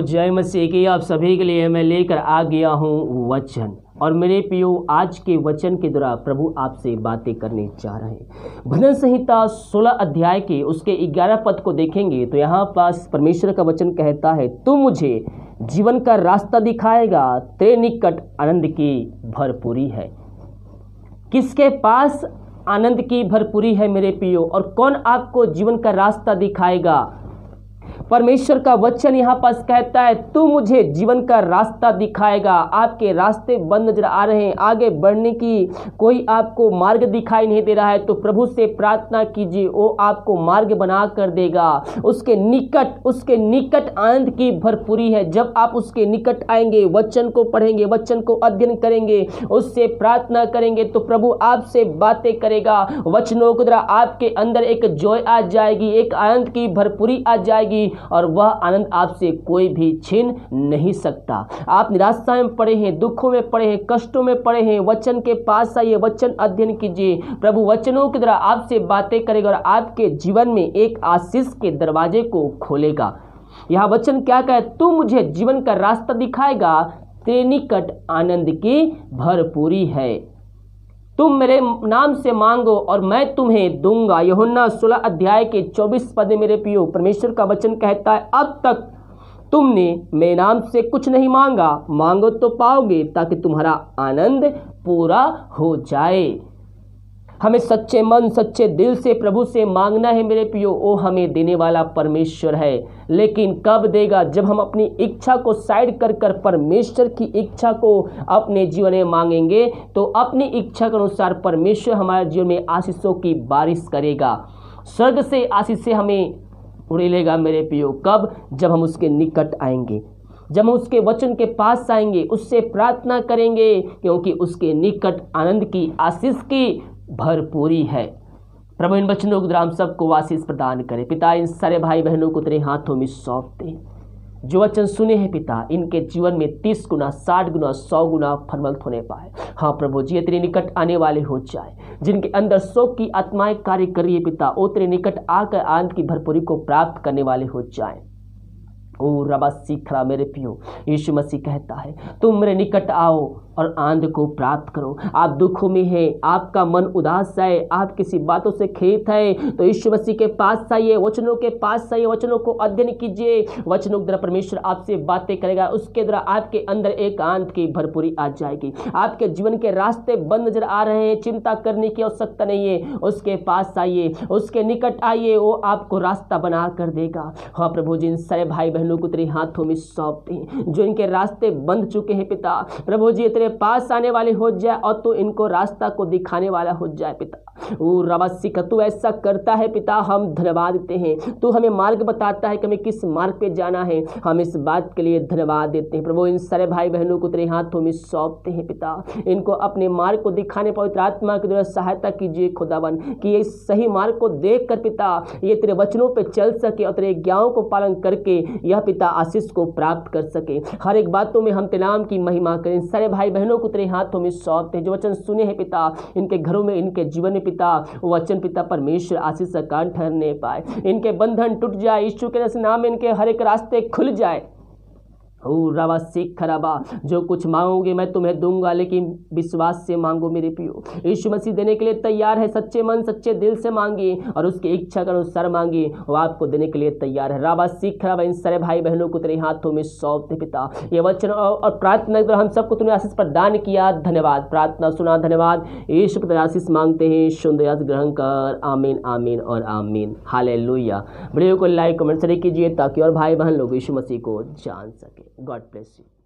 जय मसीह की आप सभी के लिए मैं लेकर आ गया हूँ वचन। और मेरे प्रियो, आज के वचन के द्वारा प्रभु आपसे बातें करने जा रहे हैं। भजन संहिता 16 अध्याय के उसके 11 पद को देखेंगे तो यहाँ पास परमेश्वर का वचन कहता है, तू मुझे जीवन का रास्ता दिखाएगा, तेरे निकट आनंद की भरपूरी है। किसके पास आनंद की भरपूरी है मेरे प्रियो? और कौन आपको जीवन का रास्ता दिखाएगा? परमेश्वर का वचन यहाँ पास कहता है, तू मुझे जीवन का रास्ता दिखाएगा। आपके रास्ते बंद नजर आ रहे हैं, आगे बढ़ने की कोई आपको मार्ग दिखाई नहीं दे रहा है, तो प्रभु से प्रार्थना कीजिए, वो आपको मार्ग बना कर देगा। उसके निकट आनंद की भरपूरी है। जब आप उसके निकट आएंगे, वचन को पढ़ेंगे, वचन को अध्ययन करेंगे, उससे प्रार्थना करेंगे, तो प्रभु आपसे बातें करेगा। वचनों के द्वारा आपके अंदर एक जॉय आ जाएगी, एक आनंद की भरपूरी आ जाएगी, और वह आनंद आपसे कोई भी छीन नहीं सकता। आप निराशा में पड़े हैं, दुखों में पड़े हैं, कष्टों में पड़े हैं, वचन के पास आइए, वचन अध्ययन कीजिए। प्रभु वचनों के द्वारा आपसे बातें करेगा और आपके जीवन में एक आशीष के दरवाजे को खोलेगा। यह वचन क्या कहे? तू मुझे जीवन का रास्ता दिखाएगा, तेरे निकट आनंद की भरपूरी है। तुम मेरे नाम से मांगो और मैं तुम्हें दूंगा। यूहन्ना 16 अध्याय के 24 पद में मेरे प्रियो, परमेश्वर का वचन कहता है, अब तक तुमने मेरे नाम से कुछ नहीं मांगा, मांगो तो पाओगे, ताकि तुम्हारा आनंद पूरा हो जाए। हमें सच्चे मन सच्चे दिल से प्रभु से मांगना है मेरे प्रियो। वो हमें देने वाला परमेश्वर है, लेकिन कब देगा? जब हम अपनी इच्छा को साइड कर कर परमेश्वर की इच्छा को अपने जीवन में मांगेंगे, तो अपनी इच्छा के अनुसार परमेश्वर हमारे जीवन में आशीषों की बारिश करेगा। स्वर्ग से आशीषें हमें उड़ेलेगा मेरे प्रियो। कब? जब हम उसके निकट आएंगे, जब हम उसके वचन के पास आएंगे, उससे प्रार्थना करेंगे, क्योंकि उसके निकट आनंद की आशीष की भरपूरी है। प्रभु इन वचनों के द्वारा हम सबको आशीष प्रदान करे। पिता, इन सारे भाई बहनों को तेरे हाथों में सौंपते, जो वचन सुने हैं पिता, इनके जीवन में 30 गुना 60 गुना 100 गुना फलवंत होने पाए। हाँ प्रभु जी, तेरे निकट आने वाले हो जाए। जिनके अंदर शोक की आत्माएं कार्य कर रही है पिता, वो तेरे निकट आकर आनंद की भरपूरी को प्राप्त करने वाले हो जाए। ओ रबा सीखरा मेरे पियो, यीशु मसीह कहता है, तुम मेरे निकट आओ और आनंद को प्राप्त करो। आप दुखों में हैं, आपका मन उदास है, आप किसी बातों से खेत है, तो यीशु मसीह के पास आइए, वचनों के पास आइए, वचनों को अध्ययन कीजिए। वचनों के द्वारा परमेश्वर आपसे बातें करेगा, उसके द्वारा आपके अंदर एक आनंद की भरपूरी आ जाएगी। आपके जीवन के रास्ते बंद नजर आ रहे हैं, चिंता करने की आवश्यकता नहीं है। उसके पास आइए, उसके निकट आइए, वो आपको रास्ता बना कर देगा। हाँ प्रभु जी, इन सारे भाई बहनों को तेरे हाथों में सौंपते हैं, जो इनके रास्ते बंद चुके हैं पिता। प्रभु जी, तेरे पास आने वाले हो जाए और तू इनको रास्ता को दिखाने वाला हो जाए पिता। ओ रवासिक, तू ऐसा करता है पिता, हम धन्यवाद देते हैं। तू हमें मार्ग बताता है कि हमें किस मार्ग पे जाना है, हम इस बात के लिए धन्यवाद देते हैं। प्रभु, इन सारे भाई बहनों को तेरे हाथों में सौंपते हैं पिता। इनको अपने मार्ग को दिखाने पवित्र आत्मा के द्वारा सहायता कीजिए खुदावन, कि ये सही मार्ग को देख कर पिता ये तेरे वचनों पे चल सके और तेरे ज्ञाओं को पालन करके यह पिता आशीष को प्राप्त कर सके। हर एक बातों में हम तेरे नाम की महिमा करें। सारे भाई बहनों को तेरे हाथों में सौंपते हैं, जो वचन सुने हैं पिता, इनके घरों में, इनके जीवन में पिता, वो वचन पिता परमेश्वर आशीष का कारण ठहरने पाए। इनके बंधन टूट जाए, यीशु के नाम में इनके हर एक रास्ते खुल जाए। ओ रवा सीख खराबा, जो कुछ मांगोगे मैं तुम्हें दूंगा, लेकिन विश्वास से मांगो मेरे प्रियो। यीशु मसीह देने के लिए तैयार है। सच्चे मन सच्चे दिल से मांगिए और उसकी इच्छा के अनुसार मांगिए, वो आपको देने के लिए तैयार है। रवा सीख खराबा, इन सारे भाई बहनों को तेरे हाथों में सौंपते पिता। ये वचन और प्रार्थना हम सबको तूने आशीष प्रदान किया, धन्यवाद। प्रार्थना सुना, धन्यवाद। यीशु के आशीष मांगते हैं, शुद्ध ग्रहण कर। आमीन आमीन और आमीन। हालेलुया। वीडियो को लाइक कमेंट शेयर कीजिए, ताकि और भाई बहन लोग यीशु मसीह को जान सके। God bless you.